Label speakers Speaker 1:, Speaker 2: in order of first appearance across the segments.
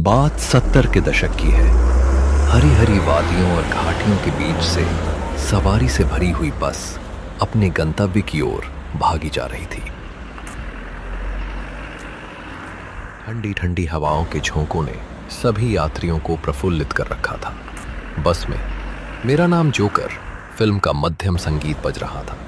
Speaker 1: बात 70 के दशक की है। हरी हरी वादियों और घाटियों के बीच से सवारी से भरी हुई बस अपने गंतव्य की ओर भागी जा रही थी। ठंडी ठंडी हवाओं के झोंकों ने सभी यात्रियों को प्रफुल्लित कर रखा था। बस में मेरा नाम जोकर फिल्म का मध्यम संगीत बज रहा था।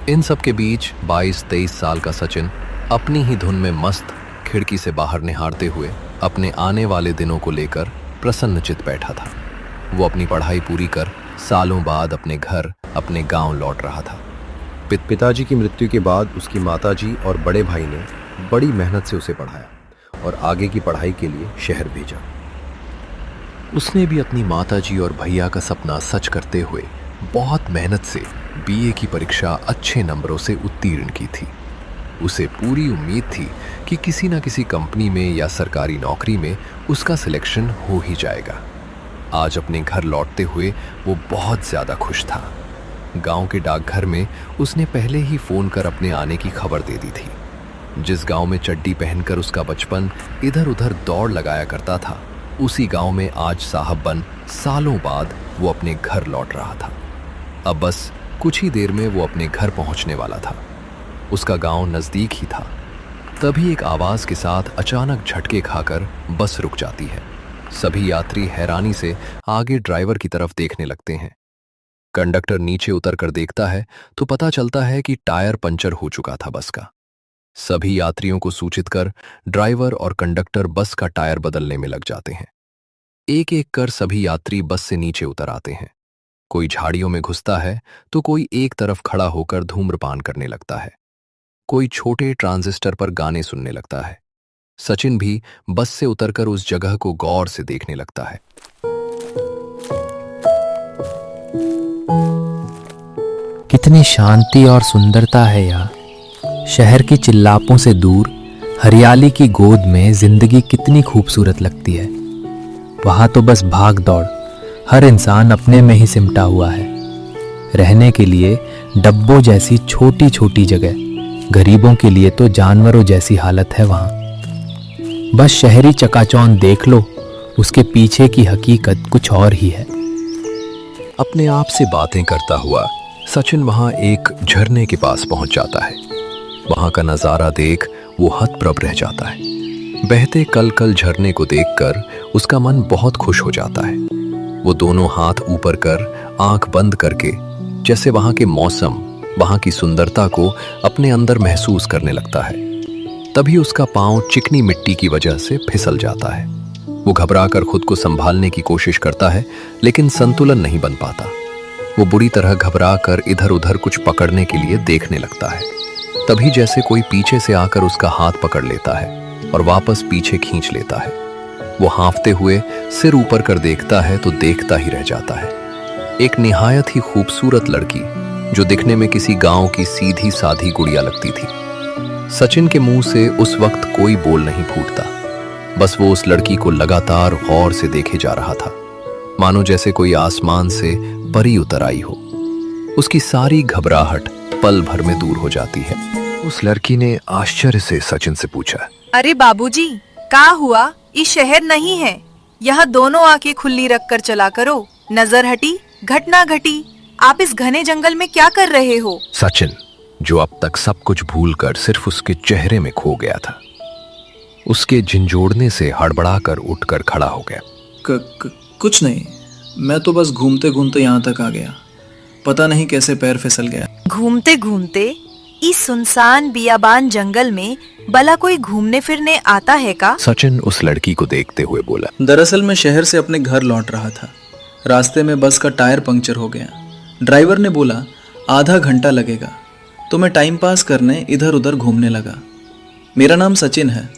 Speaker 1: इन सब के बीच 22-23 साल का सचिन अपनी ही धुन में मस्त खिड़की से बाहर निहारते हुए अपने आने वाले दिनों को लेकर प्रसन्नचित्त बैठा था। वो अपनी पढ़ाई पूरी कर सालों बाद अपने घर, अपने गांव लौट रहा था।
Speaker 2: पिताजी की मृत्यु के बाद उसकी माताजी और बड़े भाई ने बड़ी मेहनत से उसे पढ़ाया और आगे की पढ़ाई के लिए शहर भेजा।
Speaker 1: उसने भी अपनी माताजी और भैया का सपना सच करते हुए बहुत मेहनत से बीए की परीक्षा अच्छे नंबरों से उत्तीर्ण की थी। उसे पूरी उम्मीद थी कि किसी न किसी कंपनी में या सरकारी नौकरी में उसका सिलेक्शन हो ही जाएगा। आज अपने घर लौटते हुए वो बहुत ज़्यादा खुश था। गांव के डाकघर में उसने पहले ही फ़ोन कर अपने आने की खबर दे दी थी। जिस गांव में चड्डी पहनकर उसका बचपन इधर उधर दौड़ लगाया करता था, उसी गांव में आज साहब बन सालों बाद वो अपने घर लौट रहा था। अब बस कुछ ही देर में वो अपने घर पहुंचने वाला था। उसका गांव नज़दीक ही था। तभी एक आवाज़ के साथ अचानक झटके खाकर बस रुक जाती है। सभी यात्री हैरानी से आगे ड्राइवर की तरफ देखने लगते हैं। कंडक्टर नीचे उतर कर देखता है तो पता चलता है कि टायर पंचर हो चुका था बस का। सभी यात्रियों को सूचित कर ड्राइवर और कंडक्टर बस का टायर बदलने में लग जाते हैं। एक एक कर सभी यात्री बस से नीचे उतर आते हैं। कोई झाड़ियों में घुसता है तो कोई एक तरफ खड़ा होकर धूम्रपान करने लगता है। कोई छोटे ट्रांजिस्टर पर गाने सुनने लगता है। सचिन भी बस से उतरकर उस जगह को गौर से देखने लगता है।
Speaker 3: कितनी शांति और सुंदरता है यहाँ। शहर की चिल्लापों से दूर हरियाली की गोद में जिंदगी कितनी खूबसूरत लगती है। वहाँ तो बस भाग दौड़, हर इंसान अपने में ही सिमटा हुआ है। रहने के लिए डब्बों जैसी छोटी छोटी जगह, गरीबों के लिए तो जानवरों जैसी हालत है वहाँ। बस शहरी चकाचौंध देख लो, उसके पीछे की हकीकत कुछ और ही है।
Speaker 1: अपने आप से बातें करता हुआ सचिन वहां एक झरने के पास पहुंच जाता है। वहां का नजारा देख वो हतप्रभ रह जाता है। बहते कल कल झरने को देखकर उसका मन बहुत खुश हो जाता है। वो दोनों हाथ ऊपर कर आंख बंद करके जैसे वहां के मौसम, वहां की सुंदरता को अपने अंदर महसूस करने लगता है। तभी उसका पांव चिकनी मिट्टी की वजह से फिसल जाता है। वो घबराकर खुद को संभालने की कोशिश करता है, लेकिन संतुलन नहीं बन पाता। वो बुरी तरह घबराकर इधर उधर कुछ पकड़ने के लिए देखने लगता है। तभी जैसे कोई पीछे से आकर उसका हाथ पकड़ लेता है और वापस पीछे खींच लेता है। वो हांफते हुए सिर ऊपर कर देखता है तो देखता ही रह जाता है। एक निहायत ही खूबसूरत लड़की, जो दिखने में किसी गांव की सीधी साधी गुड़िया लगती थी। सचिन के मुंह से उस वक्त कोई बोल नहीं फूटता। बस वो उस लड़की को लगातार गौर से देखे जा रहा था, मानो जैसे कोई आसमान से परी उतर आई हो। उसकी सारी घबराहट पल भर में दूर हो जाती है। उस लड़की ने आश्चर्य से सचिन से पूछा,
Speaker 4: अरे बाबूजी, का हुआ? ये शहर नहीं है। यहाँ दोनों आंखें खुली रखकर चला करो। नजर हटी, घटना घटी। आप इस घने जंगल में क्या कर रहे हो?
Speaker 1: सचिन, जो अब तक सब कुछ भूलकर सिर्फ उसके चेहरे में खो गया था, उसके झिंझोड़ने से हड़बड़ाकर उठकर खड़ा हो गया।
Speaker 5: कुछ नहीं, मैं तो बस घूमते घूमते यहाँ तक आ गया। पता नहीं कैसे पैर फिसल गया।
Speaker 4: घूमते घूमते इस सुनसान बियाबान जंगल में भला कोई घूमने फिरने आता है का?
Speaker 1: सचिन उस लड़की को देखते हुए बोला,
Speaker 5: दरअसल मैं शहर से अपने घर लौट रहा था। रास्ते में बस का टायर पंक्चर हो गया। ड्राइवर ने बोला आधा घंटा लगेगा, तो मैं टाइम पास करने इधर उधर घूमने लगा। मेरा नाम सचिन है।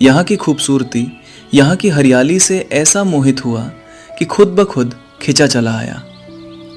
Speaker 5: यहाँ की खूबसूरती, यहाँ की हरियाली से ऐसा मोहित हुआ कि खुद ब खुद खिंचा चला आया।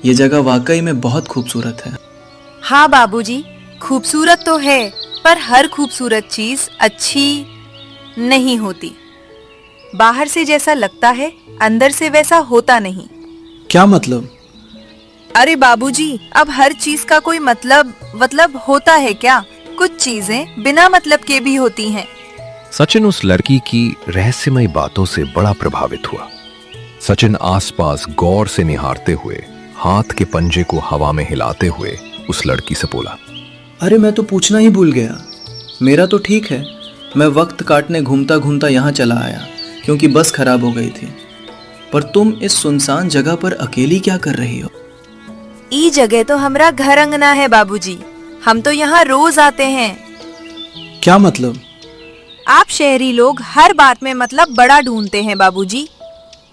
Speaker 5: ये जगह वाकई में बहुत खूबसूरत है।
Speaker 4: हाँ बाबूजी, खूबसूरत तो है, पर हर खूबसूरत चीज अच्छी नहीं होती। बाहर से जैसा लगता है, अंदर से वैसा होता नहीं।
Speaker 5: क्या मतलब?
Speaker 4: अरे बाबूजी, अब हर चीज का कोई मतलब होता है क्या? कुछ चीजें बिना मतलब के भी होती हैं।
Speaker 1: सचिन उस लड़की की रहस्यमय बातों से बड़ा प्रभावित हुआ। सचिन आसपास गौर से निहारते हुए, हाथ के पंजे को हवा में हिलाते हुए उस लड़की से बोला,
Speaker 5: अरे मैं तो पूछना ही भूल गया। मेरा तो ठीक है, मैं वक्त काटने घूमता घूमता यहाँ चला आया क्योंकि बस खराब हो गई थी। पर तुम इस सुनसान जगह पर अकेली क्या कर रही हो?
Speaker 4: ई जगह तो हमरा घर अंगना है बाबूजी। हम तो यहाँ रोज आते हैं।
Speaker 5: क्या मतलब?
Speaker 4: आप शहरी लोग हर बात में मतलब बड़ा ढूंढते हैं बाबूजी।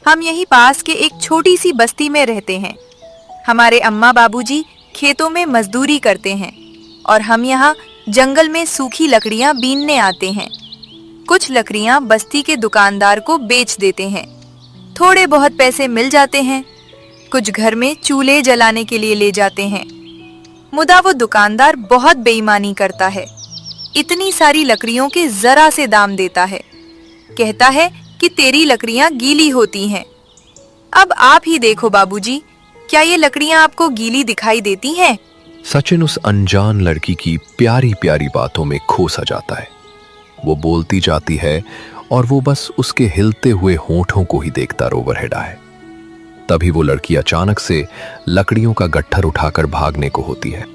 Speaker 4: हम यही पास के एक छोटी सी बस्ती में रहते हैं। हमारे अम्मा बाबूजी खेतों में मजदूरी करते हैं और हम यहाँ जंगल में सूखी लकड़ियाँ बीनने आते हैं। कुछ लकड़ियाँ बस्ती के दुकानदार को बेच देते हैं। थोड़े बहुत पैसे मिल जाते हैं। कुछ घर में चूल्हे जलाने के लिए ले जाते हैं। मुदा वो दुकानदार बहुत बेईमानी करता है। इतनी सारी लकड़ियों के जरा से दाम देता है। कहता है कि तेरी लकड़ियां गीली होती हैं। अब आप ही देखो बाबूजी, क्या ये लकड़ियां आपको गीली दिखाई देती हैं?
Speaker 1: सचिन उस अनजान लड़की की प्यारी प्यारी बातों में खो सा जाता है। वो बोलती जाती है और वो बस उसके हिलते हुए होठों को ही देखता ओवरहेड है। तभी वो लड़की अचानक से लकड़ियों का गट्ठर उठाकर भागने को होती है।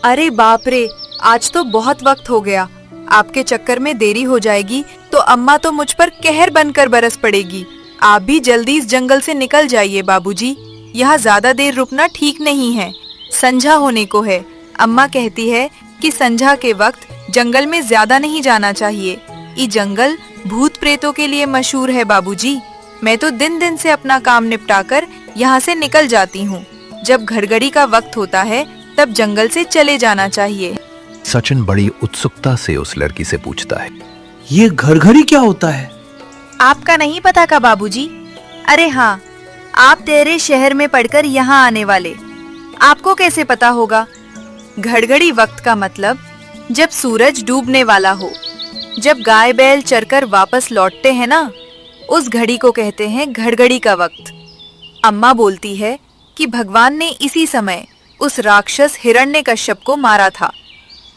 Speaker 4: अरे बाप रे, आज तो बहुत वक्त हो गया। आपके चक्कर में देरी हो जाएगी तो अम्मा तो मुझ पर कहर बनकर बरस पड़ेगी। आप भी जल्दी इस जंगल से निकल जाइए बाबूजी। यहाँ ज्यादा देर रुकना ठीक नहीं है। संझा होने को है। अम्मा कहती है कि संझा के वक्त जंगल में ज्यादा नहीं जाना चाहिए। ये जंगल भूत प्रेतों के लिए मशहूर है बाबूजी। मैं तो दिन दिन से अपना काम निपटाकर यहाँ से निकल जाती हूँ। जब घड़घड़ी का वक्त होता है तब जंगल से चले जाना चाहिए।
Speaker 1: सचिन बड़ी उत्सुकता से उस लड़की से पूछता है,
Speaker 5: ये घरघरी क्या होता है?
Speaker 4: आपका नहीं पता का बाबूजी? अरे हाँ, आप तेरे शहर में पढ़कर यहाँ आने वाले। आपको कैसे पता होगा? घड़घड़ी वक्त का मतलब जब सूरज डूबने वाला हो, जब गाय बैल चरकर वापस लौटते हैं ना, उस घड़ी को कहते हैं घड़घड़ी का वक्त। अम्मा बोलती है कि भगवान ने इसी समय उस राक्षस हिरण्यकश्यप को मारा था,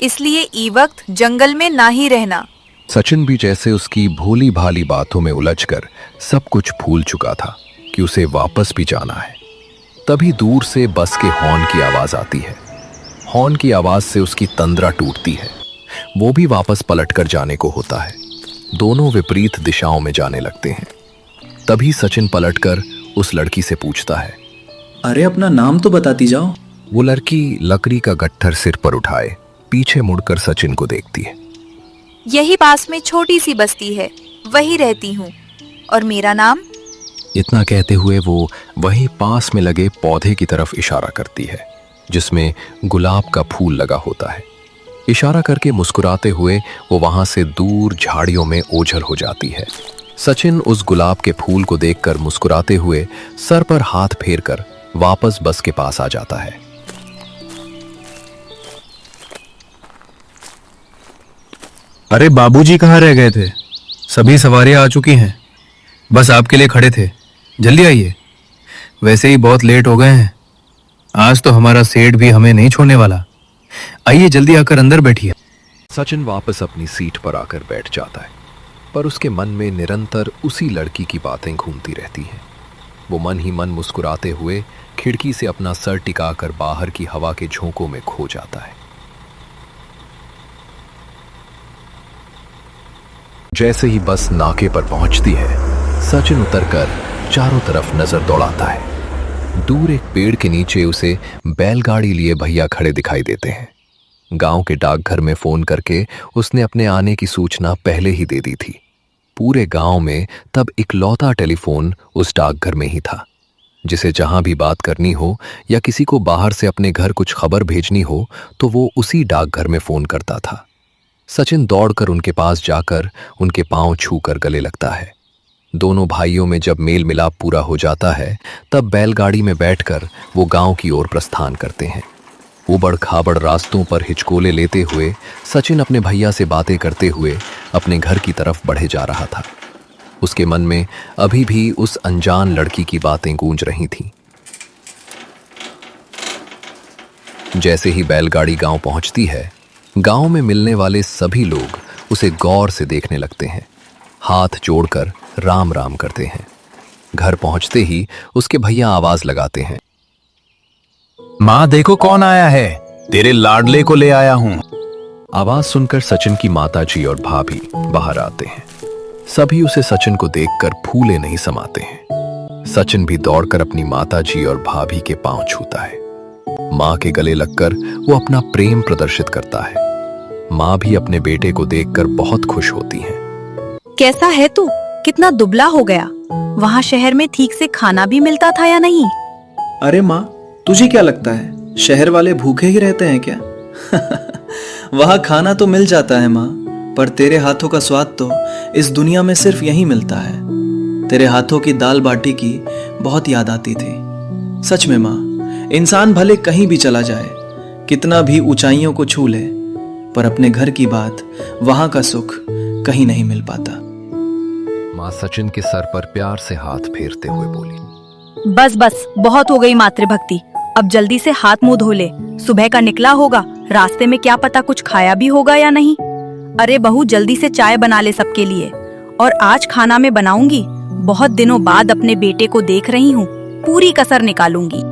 Speaker 4: इसलिए ई वक्त जंगल में ना ही रहना।
Speaker 1: सचिन भी जैसे उसकी भोली भाली बातों में उलझकर सब कुछ भूल चुका था कि उसे वापस भी जाना है। तभी दूर से बस के हॉर्न की आवाज आती है। हॉर्न की आवाज से उसकी तंद्रा टूटती है। वो भी वापस पलटकर जाने को होता है। दोनों विपरीत दिशाओं में जाने लगते हैं। तभी सचिन पलटकर उस लड़की से पूछता है,
Speaker 5: अरे अपना नाम तो बताती जाओ।
Speaker 1: वो लड़की लकड़ी का गट्ठर सिर पर उठाए पीछे मुड़कर सचिन को देखती है।
Speaker 4: यही पास में छोटी सी बस्ती है, वही रहती हूँ। और मेरा नाम?
Speaker 1: इतना कहते हुए वो वहीं पास में लगे पौधे की तरफ इशारा करती है जिसमें गुलाब का फूल लगा होता है। इशारा करके मुस्कुराते हुए वो वहां से दूर झाड़ियों में ओझल हो जाती है। सचिन उस गुलाब के फूल को देखकर मुस्कुराते हुए सर पर हाथ फेरकर वापस बस के पास आ जाता है।
Speaker 6: अरे बाबूजी कहाँ रह गए थे? सभी सवारियां आ चुकी हैं। बस आपके लिए खड़े थे, जल्दी आइए। वैसे ही बहुत लेट हो गए हैं। आज तो हमारा सेठ भी हमें नहीं छोड़ने वाला। आइए जल्दी आकर अंदर बैठिए।
Speaker 1: सचिन वापस अपनी सीट पर आकर बैठ जाता है, पर उसके मन में निरंतर उसी लड़की की बातें घूमती रहती हैं। वो मन ही मन मुस्कुराते हुए खिड़की से अपना सर टिकाकर बाहर की हवा के झोंकों में खो जाता है। जैसे ही बस नाके पर पहुंचती है, सचिन उतरकर चारों तरफ नजर दौड़ाता है। दूर एक पेड़ के नीचे उसे बैलगाड़ी लिए भैया खड़े दिखाई देते हैं। गांव के डाकघर में फोन करके उसने अपने आने की सूचना पहले ही दे दी थी। पूरे गांव में तब इकलौता टेलीफोन उस डाकघर में ही था, जिसे जहां भी बात करनी हो या किसी को बाहर से अपने घर कुछ खबर भेजनी हो तो वो उसी डाकघर में फोन करता था। सचिन दौड़कर उनके पास जाकर उनके पांव छूकर गले लगता है। दोनों भाइयों में जब मेल मिलाप पूरा हो जाता है तब बैलगाड़ी में बैठकर वो गांव की ओर प्रस्थान करते हैं। उबड़ खाबड़ रास्तों पर हिचकोले लेते हुए सचिन अपने भैया से बातें करते हुए अपने घर की तरफ बढ़े जा रहा था। उसके मन में अभी भी उस अनजान लड़की की बातें गूंज रही थीं। जैसे ही बैलगाड़ी गांव पहुंचती है, गांव में मिलने वाले सभी लोग उसे गौर से देखने लगते हैं। हाथ जोड़कर राम राम करते हैं। घर पहुंचते ही उसके भैया आवाज लगाते हैं,
Speaker 6: माँ देखो कौन आया है, तेरे लाडले को ले आया हूँ।
Speaker 1: आवाज सुनकर सचिन की माताजी और भाभी बाहर आते हैं। सभी उसे सचिन को देखकर फूले नहीं समाते हैं। सचिन भी दौड़कर अपनी माताजी और भाभी के पांव छूता है। मां के गले लगकर वो अपना प्रेम प्रदर्शित करता है। मां भी अपने बेटे को देखकर बहुत खुश होती हैं।
Speaker 4: कैसा है तू? कितना दुबला हो गया। वहाँ शहर में ठीक से खाना भी मिलता था या नहीं?
Speaker 5: अरे माँ, तुझे क्या लगता है शहर वाले भूखे ही रहते हैं क्या? वहाँ खाना तो मिल जाता है माँ, पर तेरे हाथों का स्वाद तो इस दुनिया में सिर्फ यहीं मिलता है। तेरे हाथों की दाल बाटी की बहुत याद आती थी। सच में माँ, इंसान भले कहीं भी चला जाए, कितना भी ऊंचाइयों को छू ले, पर अपने घर की बात, वहां का सुख कहीं नहीं मिल पाता।
Speaker 1: मां सचिन के सर पर प्यार से हाथ फेरते हुए बोली,
Speaker 4: बस बस, बहुत हो गई मातृभक्ति। अब जल्दी से हाथ मुंह धो ले। सुबह का निकला होगा, रास्ते में क्या पता कुछ खाया भी होगा या नहीं। अरे बहू, जल्दी से चाय बना ले सबके लिए। और आज खाना मैं बनाऊंगी। बहुत दिनों बाद अपने बेटे को देख रही हूँ, पूरी कसर निकालूंगी।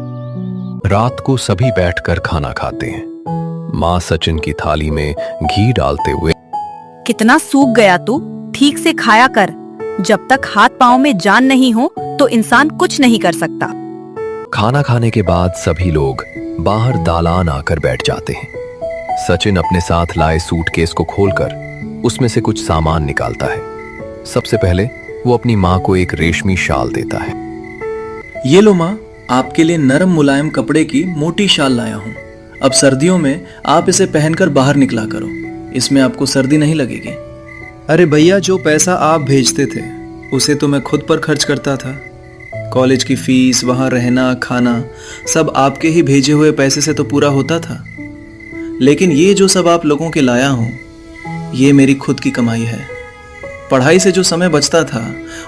Speaker 1: रात को सभी बैठकर खाना खाते हैं। मां सचिन की थाली में घी डालते हुए,
Speaker 4: कितना सूख गया तू, ठीक से खाया कर। जब तक हाथ पांव में जान नहीं हो तो इंसान कुछ नहीं कर सकता।
Speaker 1: खाना खाने के बाद सभी लोग बाहर दालान आकर बैठ जाते हैं। सचिन अपने साथ लाए सूटकेस को खोलकर उसमें से कुछ सामान निकालता है। सबसे पहले वो अपनी माँ को एक रेशमी शाल देता है।
Speaker 5: ये लो माँ, आपके लिए नरम मुलायम कपड़े की मोटी शाल लाया हूँ। अब सर्दियों में आप इसे पहनकर बाहर निकला करो, इसमें आपको सर्दी नहीं लगेगी। अरे भैया, जो पैसा आप भेजते थे उसे तो मैं खुद पर खर्च करता था। कॉलेज की फीस, वहाँ रहना, खाना, सब आपके ही भेजे हुए पैसे से तो पूरा होता था। लेकिन ये जो सब आप लोगों के लाया हूँ, ये मेरी खुद की कमाई है। पढ़ाई से जो समय बचता था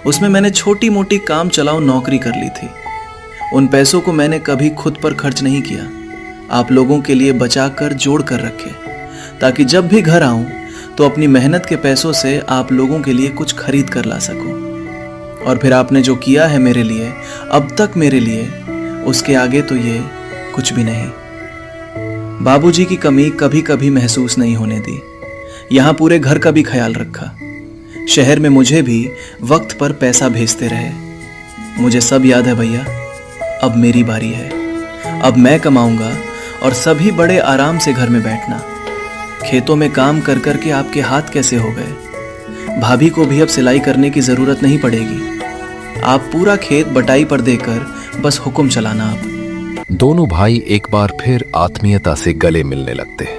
Speaker 5: उसमें मैंने छोटी मोटी काम चलाऊ नौकरी कर ली थी। उन पैसों को मैंने कभी खुद पर खर्च नहीं किया, आप लोगों के लिए बचा कर जोड़ कर रखे, ताकि जब भी घर आऊं तो अपनी मेहनत के पैसों से आप लोगों के लिए कुछ खरीद कर ला सकूं। और फिर आपने जो किया है मेरे लिए, अब तक मेरे लिए, उसके आगे तो ये कुछ भी नहीं। बाबूजी की कमी कभी कभी महसूस नहीं होने दी। यहाँ पूरे घर का भी ख्याल रखा। शहर में मुझे भी वक्त पर पैसा भेजते रहे। मुझे सब याद है भैया। अब मेरी बारी है। अब मैं कमाऊंगा और सभी बड़े आराम से घर में बैठना। खेतों में काम कर कर के आपके हाथ कैसे हो गए? भाभी को भी अब सिलाई करने की जरूरत नहीं पड़ेगी। आप पूरा खेत बटाई पर देकर बस हुक्म चलाना। आप
Speaker 1: दोनों भाई एक बार फिर आत्मीयता से गले मिलने लगते हैं।